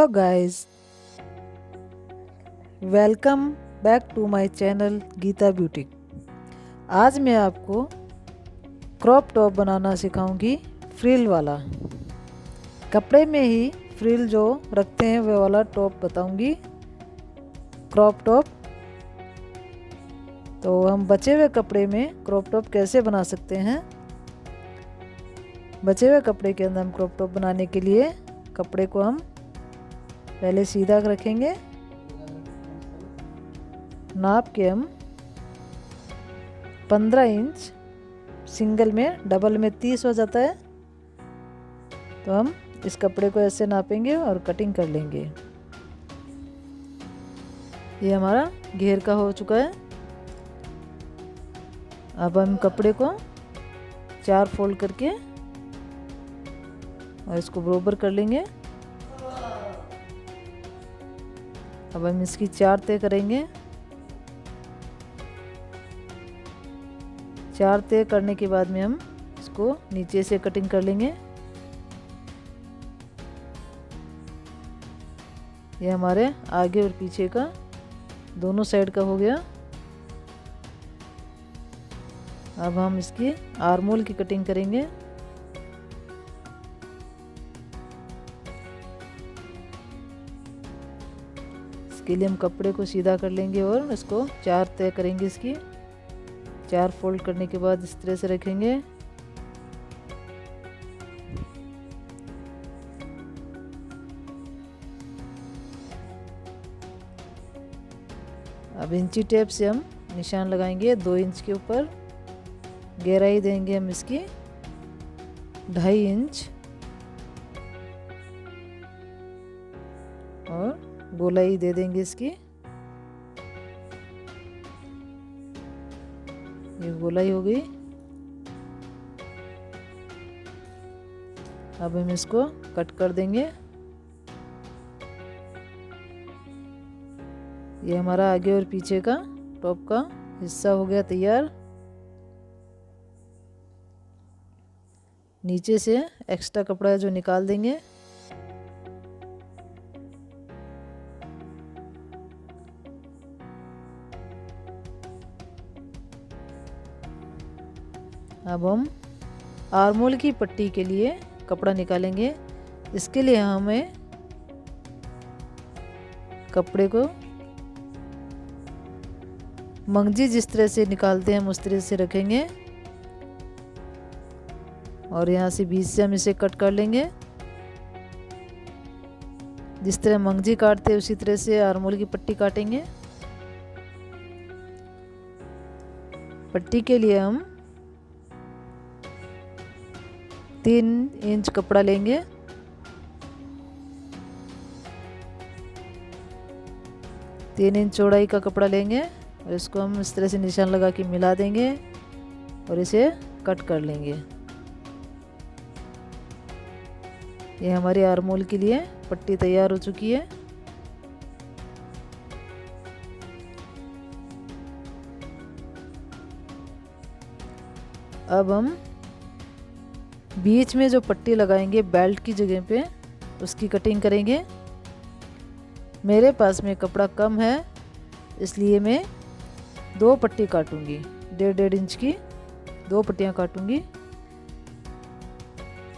Guys, welcome back to my channel Geeta Beauty. आज मैं आपको क्रॉप टॉप बनाना सिखाऊंगी, फ्रिल वाला। कपड़े में ही फ्रिल जो रखते हैं वे वाला टॉप बताऊंगी, क्रॉप टॉप। तो हम बचे हुए कपड़े में क्रॉप टॉप कैसे बना सकते हैं। बचे हुए कपड़े के अंदर हम क्रॉप टॉप बनाने के लिए कपड़े को हम पहले सीधा रखेंगे, नाप के हम 15 इंच, सिंगल में, डबल में 30 हो जाता है। तो हम इस कपड़े को ऐसे नापेंगे और कटिंग कर लेंगे। ये हमारा घेर का हो चुका है। अब हम कपड़े को 4 फोल्ड करके और इसको बराबर कर लेंगे। अब हम इसकी 4 तय करेंगे। 4 तय करने के बाद में हम इसको नीचे से कटिंग कर लेंगे। ये हमारे आगे और पीछे का दोनों साइड का हो गया। अब हम इसकी आर्म होल की कटिंग करेंगे। इसके लिए हम कपड़े को सीधा कर लेंगे और इसको 4 तय करेंगे। इसकी 4 फोल्ड करने के बाद इस तरह से रखेंगे। अब इंची टेप से हम निशान लगाएंगे 2 इंच के ऊपर। गहराई देंगे हम इसकी 2.5 इंच और गोलाई दे देंगे इसकी। ये गोलाई हो गई। अब हम इसको कट कर देंगे। ये हमारा आगे और पीछे का टॉप का हिस्सा हो गया तैयार। नीचे से एक्स्ट्रा कपड़ा जो निकाल देंगे। अब हम आर्म होल की पट्टी के लिए कपड़ा निकालेंगे। इसके लिए हमें कपड़े को मंगजी जिस तरह से निकालते हैं हम उस तरह से रखेंगे और यहाँ से बीच से हम इसे कट कर लेंगे। जिस तरह मंगजी काटते हैं उसी तरह से आर्म होल की पट्टी काटेंगे। पट्टी के लिए हम 3 इंच कपड़ा लेंगे। तीन इंच चौड़ाई का कपड़ा लेंगे और इसको हम इस तरह से निशान लगा के मिला देंगे और इसे कट कर लेंगे। ये हमारी आर्म होल के लिए पट्टी तैयार हो चुकी है। अब हम बीच में जो पट्टी लगाएंगे बेल्ट की जगह पे, उसकी कटिंग करेंगे। मेरे पास में कपड़ा कम है इसलिए मैं 2 पट्टी काटूंगी। 1.5 इंच की 2 पट्टियाँ काटूंगी।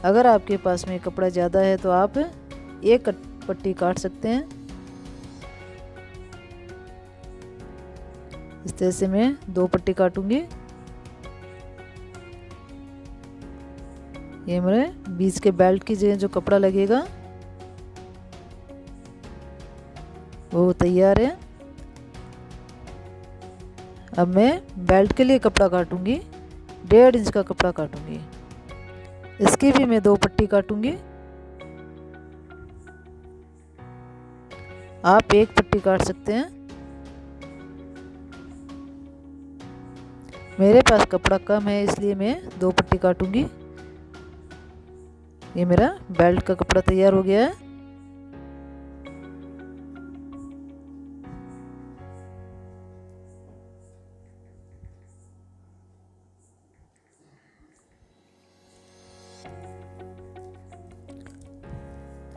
अगर आपके पास में कपड़ा ज़्यादा है तो आप 1 पट्टी काट सकते हैं। इस तरह से मैं 2 पट्टी काटूंगी। ये मेरे बीच के बेल्ट की जगह जो कपड़ा लगेगा वो तैयार है। अब मैं बेल्ट के लिए कपड़ा काटूंगी। 1.5 इंच का कपड़ा काटूंगी। इसकी भी मैं 2 पट्टी काटूंगी। आप 1 पट्टी काट सकते हैं। मेरे पास कपड़ा कम है इसलिए मैं 2 पट्टी काटूंगी। ये मेरा बेल्ट का कपड़ा तैयार हो गया है।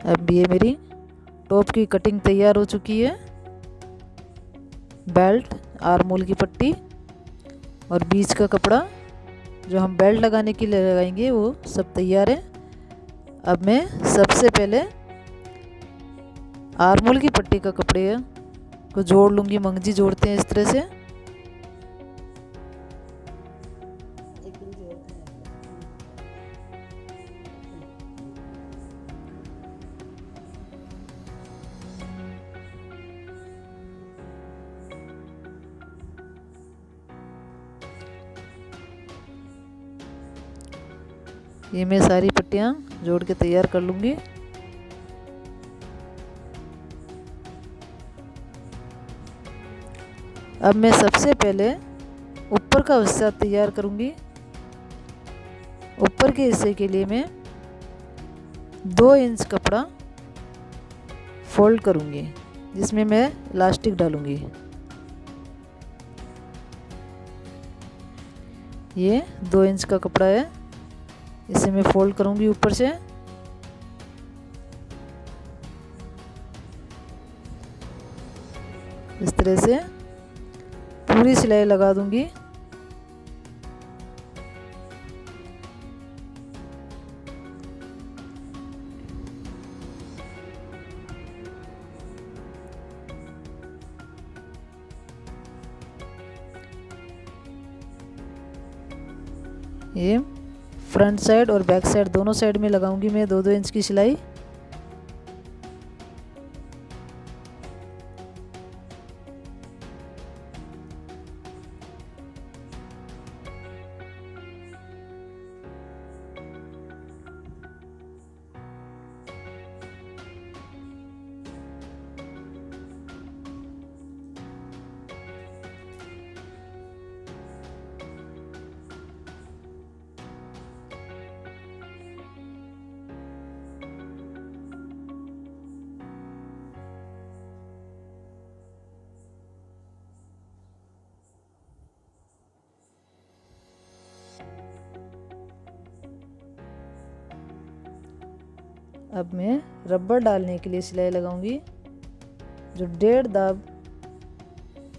अब ये मेरी टॉप की कटिंग तैयार हो चुकी है। बेल्ट, आर्म होल की पट्टी और बीच का कपड़ा जो हम बेल्ट लगाने के लिए लगाएंगे वो सब तैयार है। अब मैं सबसे पहले आर्म होल की पट्टी का कपड़े को जोड़ लूँगी। मंगजी जोड़ते हैं इस तरह से। ये मैं सारी पट्टियाँ जोड़ के तैयार कर लूँगी। अब मैं सबसे पहले ऊपर का हिस्सा तैयार करूँगी। ऊपर के हिस्से के लिए मैं 2 इंच कपड़ा फोल्ड करूँगी, जिसमें मैं इलास्टिक डालूँगी। ये 2 इंच का कपड़ा है, इसे मैं फोल्ड करूँगी ऊपर से। इस तरह से पूरी सिलाई लगा दूँगी। ये फ्रंट साइड और बैक साइड दोनों साइड में लगाऊंगी मैं 2-2 इंच की सिलाई। अब मैं रबर डालने के लिए सिलाई लगाऊंगी, जो 1.5 दाब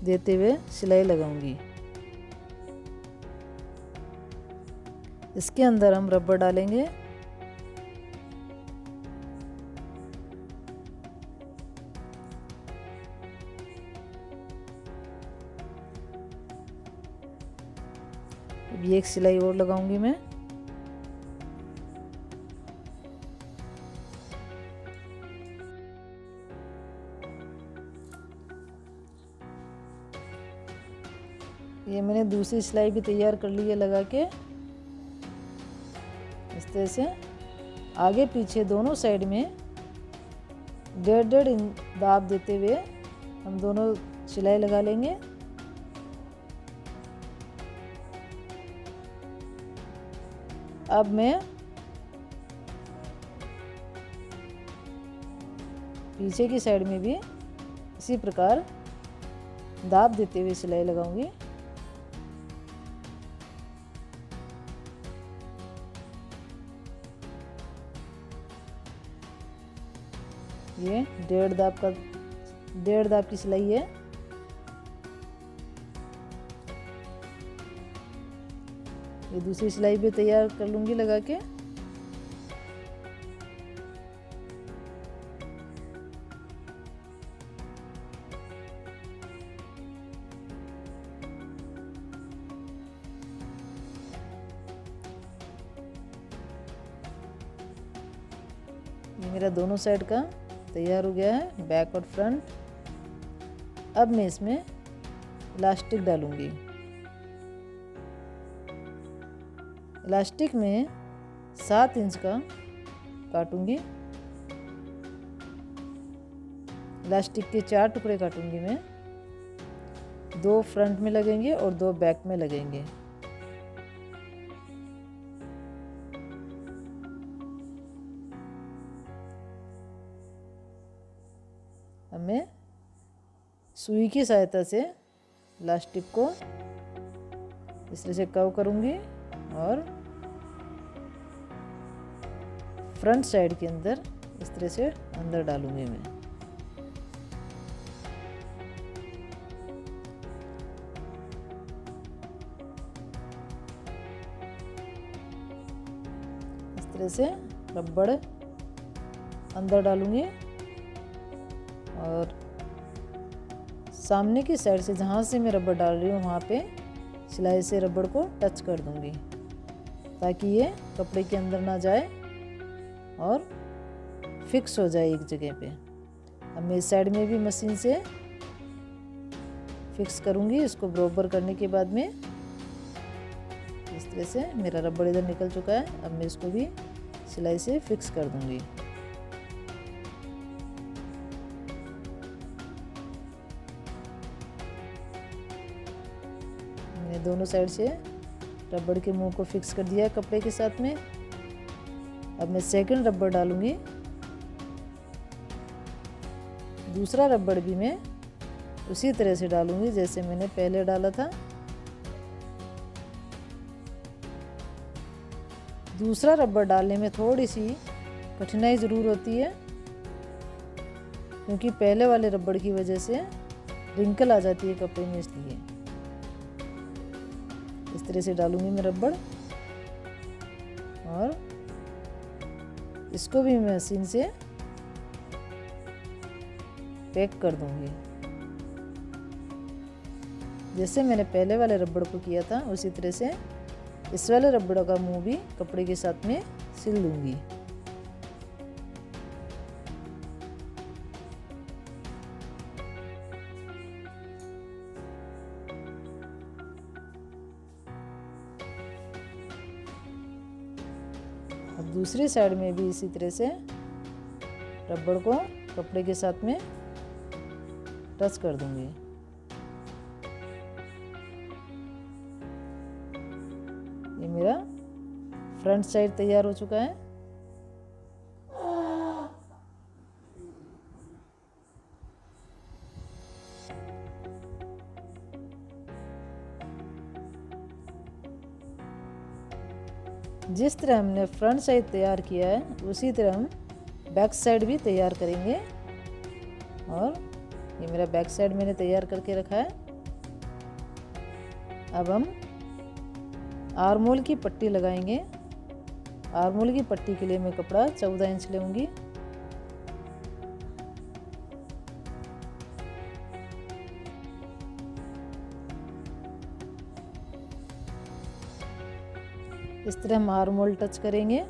देते हुए सिलाई लगाऊंगी। इसके अंदर हम रबर डालेंगे। अब ये एक सिलाई और लगाऊंगी मैं। ये मैंने दूसरी सिलाई भी तैयार कर ली है लगा के। इस तरह से आगे पीछे दोनों साइड में 1.5 इंच दाब देते हुए हम दोनों सिलाई लगा लेंगे। अब मैं पीछे की साइड में भी इसी प्रकार दाब देते हुए सिलाई लगाऊंगी। ये 1.5 दाब की सिलाई है। ये दूसरी सिलाई भी तैयार कर लूंगी लगा के। ये मेरा दोनों साइड का तैयार हो गया है, बैक और फ्रंट। अब मैं इसमें इलास्टिक डालूंगी। इलास्टिक में 7 इंच का काटूंगी। इलास्टिक के 4 टुकड़े काटूंगी मैं। 2 फ्रंट में लगेंगे और 2 बैक में लगेंगे। अब मैं सुई की सहायता से इलास्टिक को इस तरह से कर्व करूंगी और फ्रंट साइड के अंदर इस तरह से अंदर डालूंगी मैं। तरह से रबड़ अंदर डालूंगी और सामने की साइड से जहाँ से मैं रबड़ डाल रही हूँ वहाँ पे सिलाई से रबड़ को टच कर दूंगी ताकि ये कपड़े के अंदर ना जाए और फिक्स हो जाए एक जगह पे। अब मैं इस साइड में भी मशीन से फिक्स करूंगी। इसको बराबर करने के बाद में इस तरह से मेरा रबड़ इधर निकल चुका है। अब मैं इसको भी सिलाई से फिक्स कर दूंगी। मैंने दोनों साइड से रबड़ के मुंह को फिक्स कर दिया है कपड़े के साथ में। अब मैं सेकंड रबड़ डालूंगी। दूसरा रबड़ भी मैं उसी तरह से डालूंगी जैसे मैंने पहले डाला था। दूसरा रबड़ डालने में थोड़ी सी कठिनाई ज़रूर होती है क्योंकि पहले वाले रबड़ की वजह से रिंकल आ जाती है कपड़े में, इसलिए इस तरह से डालूंगी मैं रबड़ और इसको भी मैं मशीन से पैक कर दूंगी। जैसे मैंने पहले वाले रबड़ को किया था उसी तरह से इस वाले रबड़ का मुंह भी कपड़े के साथ में सिल दूंगी। अब दूसरी साइड में भी इसी तरह से रबड़ को कपड़े के साथ में टच कर दूंगी। ये मेरा फ्रंट साइड तैयार हो चुका है। जिस तरह हमने फ्रंट साइड तैयार किया है उसी तरह हम बैक साइड भी तैयार करेंगे। और ये मेरा बैक साइड मैंने तैयार करके रखा है। अब हम आर्मोल की पट्टी लगाएंगे। आर्मोल की पट्टी के लिए मैं कपड़ा 14 इंच लूँगी। इस तरह हम आर्मोल टच करेंगे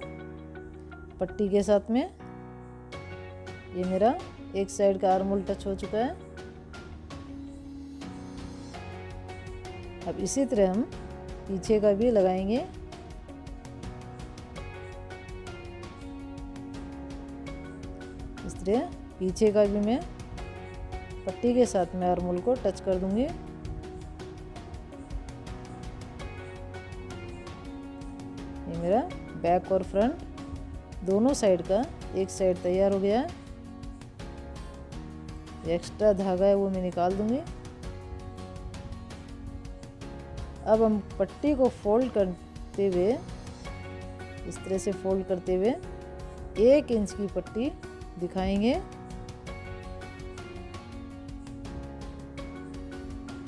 पट्टी के साथ में। ये मेरा एक साइड का आर्मोल टच हो चुका है। अब इसी तरह हम पीछे का भी लगाएंगे। इस तरह पीछे का भी मैं पट्टी के साथ में आर्मोल को टच कर दूंगी। ये मेरा बैक और फ्रंट दोनों साइड का एक साइड तैयार हो गया है। एक्स्ट्रा धागा है वो मैं निकाल दूंगी। अब हम पट्टी को फोल्ड करते हुए इस तरह से फोल्ड करते हुए 1 इंच की पट्टी दिखाएंगे।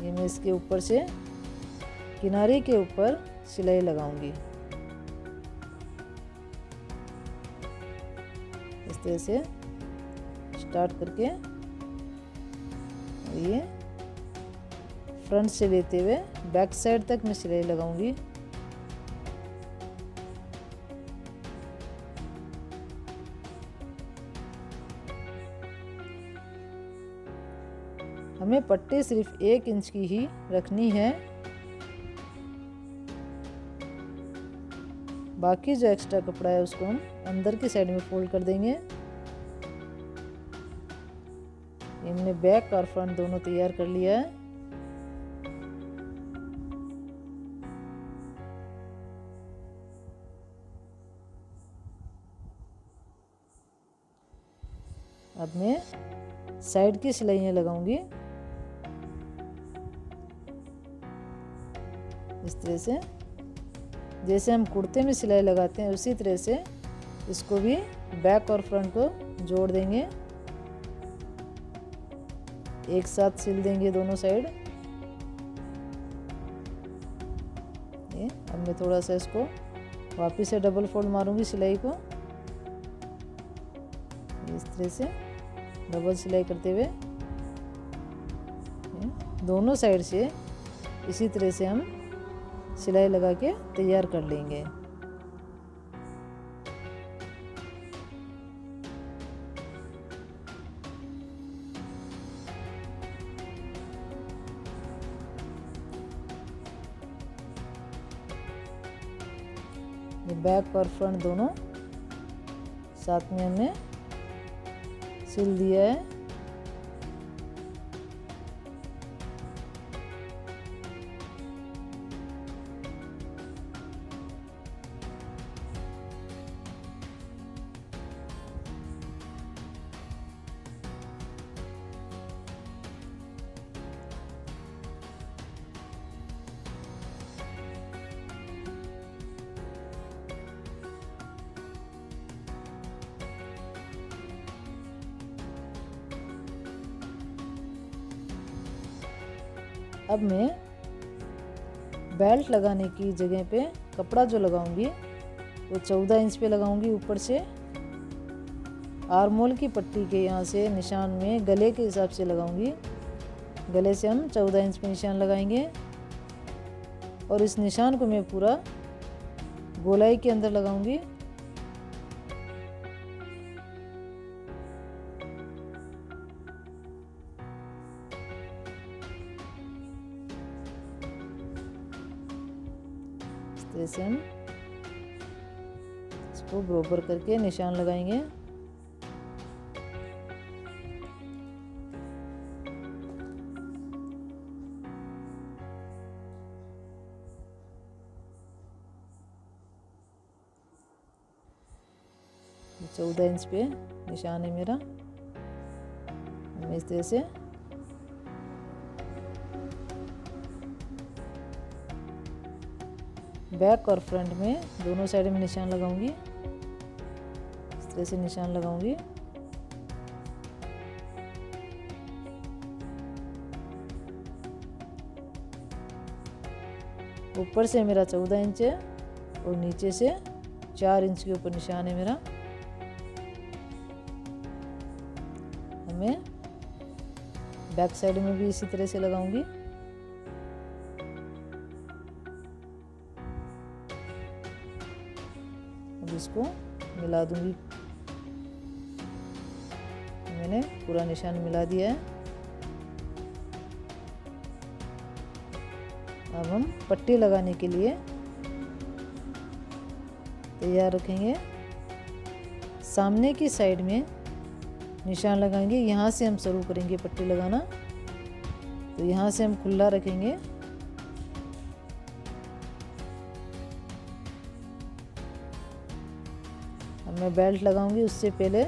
ये मैं इसके ऊपर से किनारे के ऊपर सिलाई लगाऊंगी। इस तरह से स्टार्ट करके ये फ्रंट से लेते हुए बैक साइड तक मैं सिलाई लगाऊंगी। हमें पट्टी सिर्फ 1 इंच की ही रखनी है। बाकी जो एक्स्ट्रा कपड़ा है उसको हम अंदर की साइड में फोल्ड कर देंगे। हमने बैक और फ्रंट दोनों तैयार कर लिया है। अब मैं साइड की सिलाइयाँ लगाऊंगी इस तरह से। जैसे हम कुर्ते में सिलाई लगाते हैं उसी तरह से इसको भी बैक और फ्रंट को जोड़ देंगे, एक साथ सिल देंगे दोनों साइड। ये अब मैं थोड़ा सा इसको वापस से डबल फोल्ड मारूंगी सिलाई को, इस तरह से डबल सिलाई करते हुए दोनों साइड से इसी तरह से हम सिलाई लगा के तैयार कर लेंगे। ये बैक और फ्रंट दोनों साथ में हमने सिल दिया है। अब मैं बेल्ट लगाने की जगह पे कपड़ा जो लगाऊंगी वो 14 इंच पे लगाऊंगी। ऊपर से आर्मोल की पट्टी के यहाँ से निशान में गले के हिसाब से लगाऊंगी। गले से हम 14 इंच पे निशान लगाएंगे और इस निशान को मैं पूरा गोलाई के अंदर लगाऊंगी। जैसे हम इसको बराबर करके निशान लगाएंगे। ये 14 इंच पे निशान है मेरा। इस तरह से बैक और फ्रंट में दोनों साइड में निशान लगाऊंगी। इस तरह से निशान लगाऊंगी। ऊपर से मेरा 14 इंच है और नीचे से 4 इंच के ऊपर निशान है मेरा। हमें बैक साइड में भी इसी तरह से लगाऊंगी। अब इसको मिला दूंगी। मैंने पूरा निशान मिला दिया है। अब हम पट्टी लगाने के लिए तैयार रखेंगे। सामने की साइड में निशान लगाएंगे। यहाँ से हम शुरू करेंगे पट्टी लगाना, तो यहाँ से हम खुला रखेंगे। अब मैं बेल्ट लगाऊंगी। उससे पहले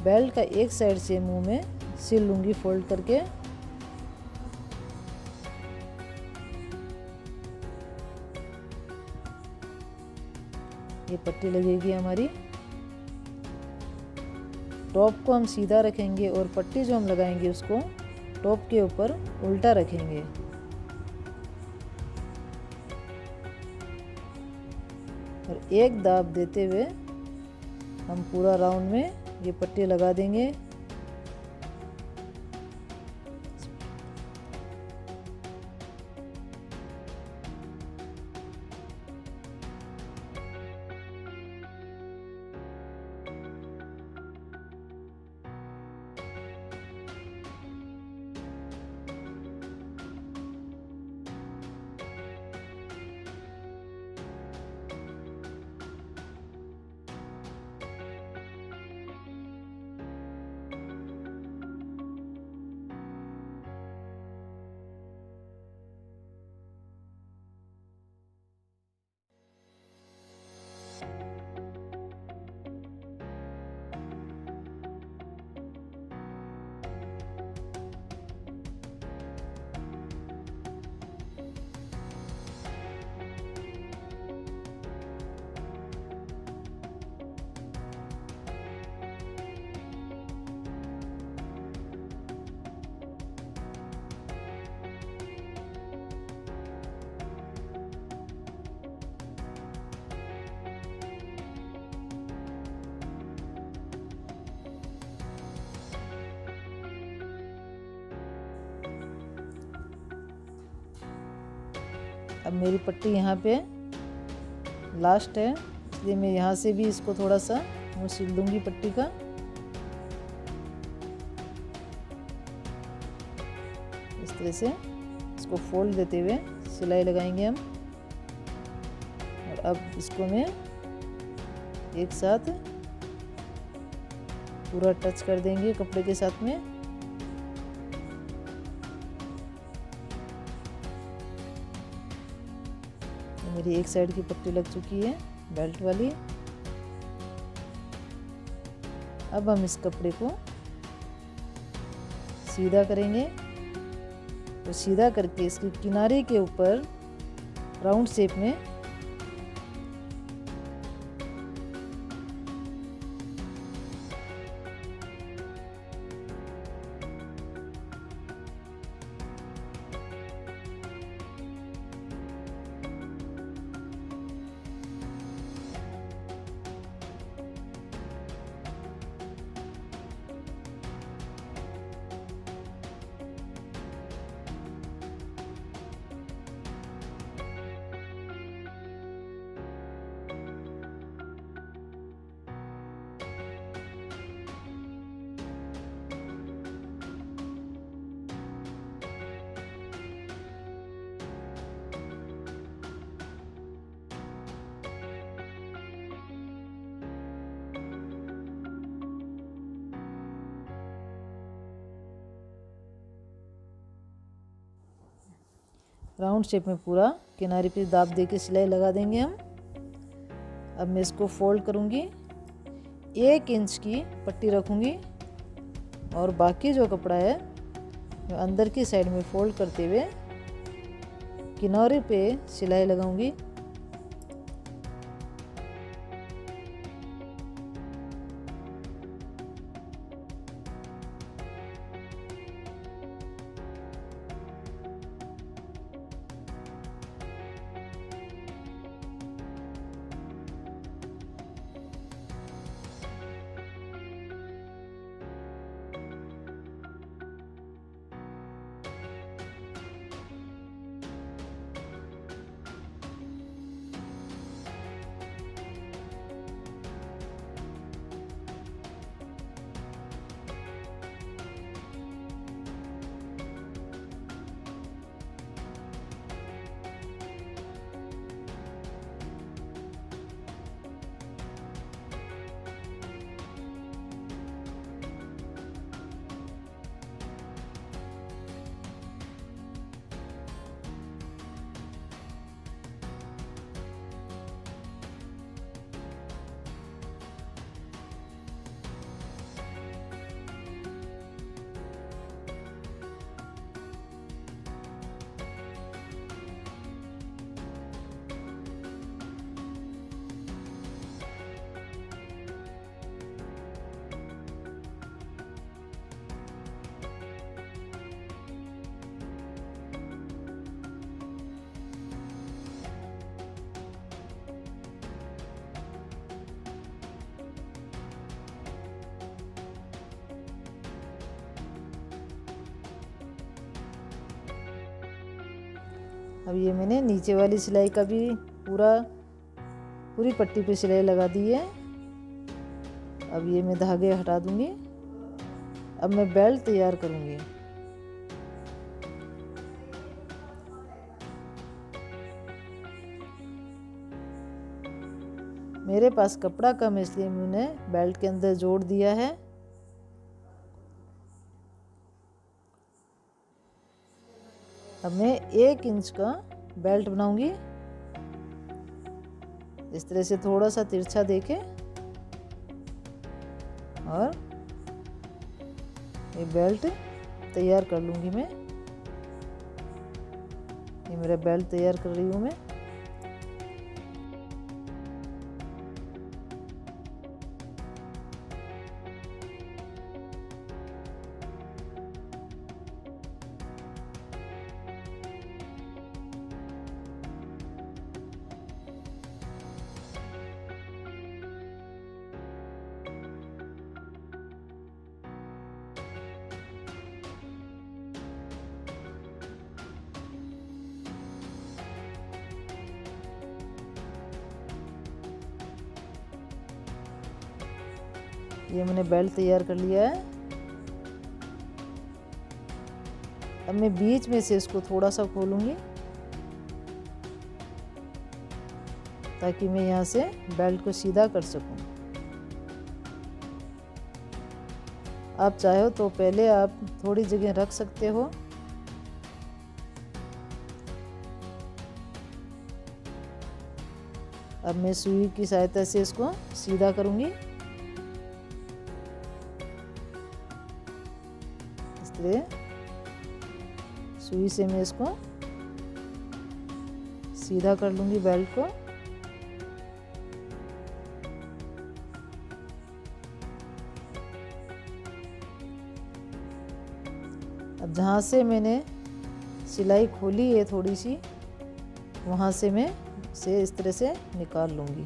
बेल्ट का एक साइड से मुंह में सिल लूंगी फोल्ड करके। ये पट्टी लगेगी हमारी। टॉप को हम सीधा रखेंगे और पट्टी जो हम लगाएंगे उसको टॉप के ऊपर उल्टा रखेंगे। और एक दाब देते हुए हम पूरा राउंड में ये पट्टी लगा देंगे। अब मेरी पट्टी यहाँ पे लास्ट है, इसलिए मैं यहाँ से भी इसको थोड़ा सा मुँह सिल दूँगी पट्टी का। इस तरह से इसको फोल्ड देते हुए सिलाई लगाएंगे हम। और अब इसको मैं एक साथ पूरा टच कर देंगे कपड़े के साथ में। मेरी एक साइड की पट्टी लग चुकी है बेल्ट वाली। अब हम इस कपड़े को सीधा करेंगे, तो सीधा करके इसके किनारे के ऊपर राउंड शेप में राउंड शेप में पूरा किनारे पे दाब दे के सिलाई लगा देंगे हम। अब मैं इसको फोल्ड करूँगी, 1 इंच की पट्टी रखूँगी और बाकी जो कपड़ा है मैं अंदर की साइड में फोल्ड करते हुए किनारे पे सिलाई लगाऊंगी। अब ये मैंने नीचे वाली सिलाई का भी पूरी पट्टी पे सिलाई लगा दी है। अब ये मैं धागे हटा दूंगी। अब मैं बेल्ट तैयार करूंगी। मेरे पास कपड़ा कम है इसलिए मैंने बेल्ट के अंदर जोड़ दिया है। अब मैं 1 इंच का बेल्ट बनाऊंगी। इस तरह से थोड़ा सा तिरछा देके और ये बेल्ट तैयार कर लूंगी मैं। ये मेरा बेल्ट तैयार कर रही हूँ मैं। ये मैंने बेल्ट तैयार कर लिया है। अब मैं बीच में से इसको थोड़ा सा खोलूँगी ताकि मैं यहाँ से बेल्ट को सीधा कर सकूँ। आप चाहो तो पहले आप थोड़ी जगह रख सकते हो। अब मैं सुई की सहायता से इसको सीधा करूँगी। इस तरह सुई से मैं इसको सीधा कर लूँगी बेल्ट को। अब जहाँ से मैंने सिलाई खोली है थोड़ी सी, वहाँ से मैं इसे इस तरह से निकाल लूँगी।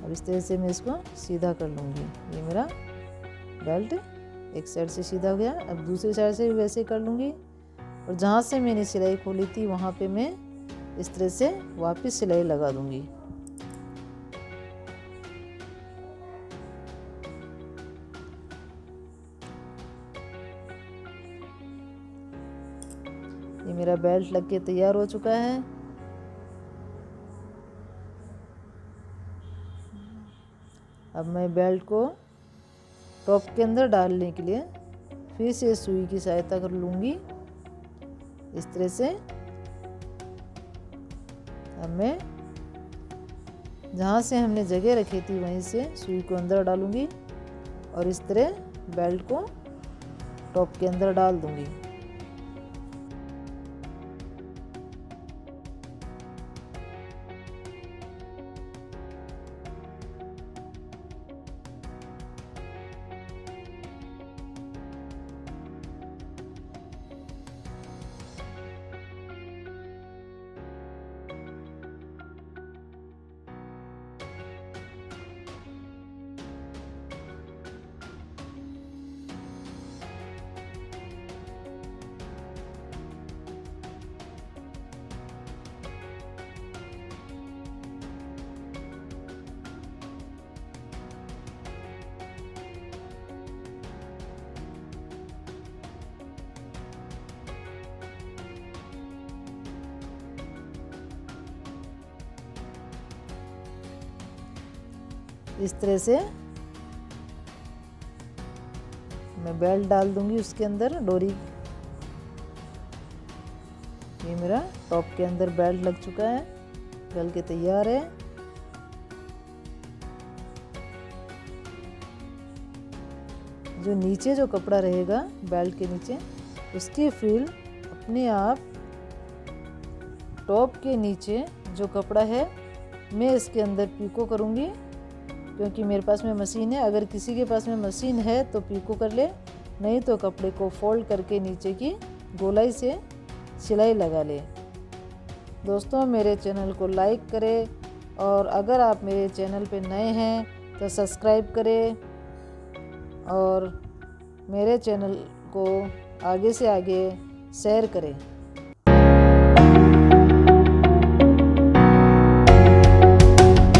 अब इस तरह से मैं इसको सीधा कर लूँगी। ये मेरा बेल्ट एक साइड से सीधा हो गया। अब दूसरी साइड से भी वैसे कर लूँगी और जहाँ से मैंने सिलाई खोली थी वहाँ पे मैं इस तरह से वापस सिलाई लगा दूँगी। ये मेरा बेल्ट लग के तैयार हो चुका है। अब मैं बेल्ट को टॉप के अंदर डालने के लिए फिर से सुई की सहायता कर लूँगी इस तरह से। अब मैं जहाँ से हमने जगह रखी थी वहीं से सुई को अंदर डालूँगी और इस तरह बेल्ट को टॉप के अंदर डाल दूँगी। इस तरह से मैं बेल्ट डाल दूंगी उसके अंदर डोरी। ये मेरा टॉप के अंदर बेल्ट लग चुका है, डल के तैयार है। जो नीचे जो कपड़ा रहेगा बेल्ट के नीचे, उसकी फ्रिल अपने आप टॉप के नीचे जो कपड़ा है मैं इसके अंदर पीको करूँगी, क्योंकि मेरे पास में मशीन है। अगर किसी के पास में मशीन है तो पीको कर ले, नहीं तो कपड़े को फोल्ड करके नीचे की गोलाई से सिलाई लगा ले। दोस्तों, मेरे चैनल को लाइक करें और अगर आप मेरे चैनल पे नए हैं तो सब्सक्राइब करें और मेरे चैनल को आगे से आगे शेयर करें।